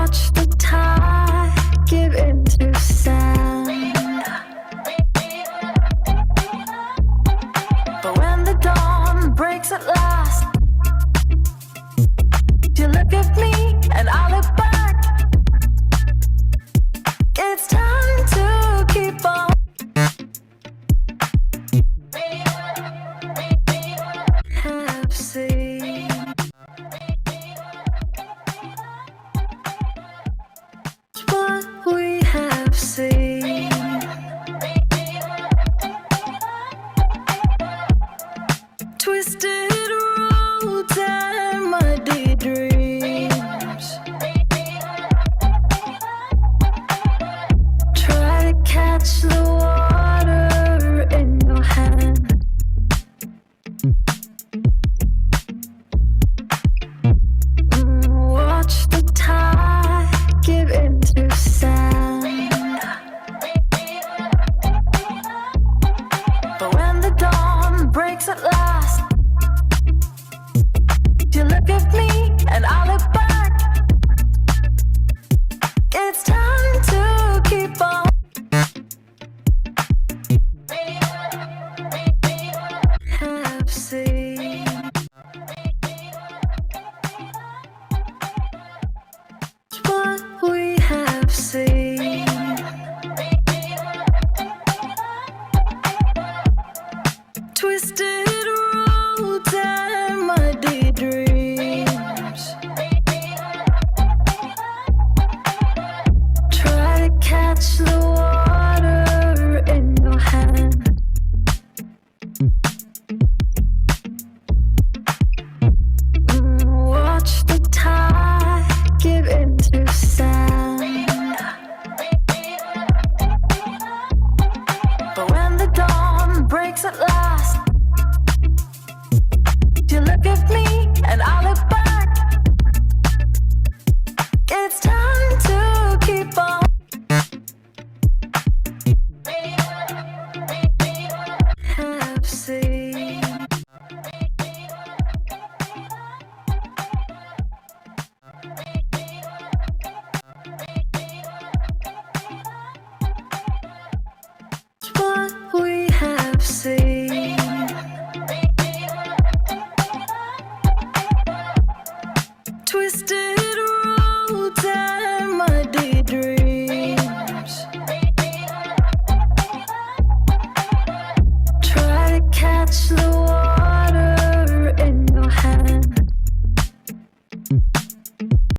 watch the tide give into sand. But when the dawn breaks at last, you look at me and I look back. It's time to keep on. Have seen what we have seen. Twisted roads and muddy dreams. Try to catch the water in your hand. Watch the tide give into sand. But when the dawn breaks at last, you look at me and I look back. It's time to keep on. Have seen what we have seen. Twisted roads and muddy dreams. Try to catch the water in your hand. Watch the tide give into sand. But when the dawn breaks at last, you look at me and I look back. It's time to keep on. Have seen what we have seen. Twisted roads and muddy dreams. Try to catch the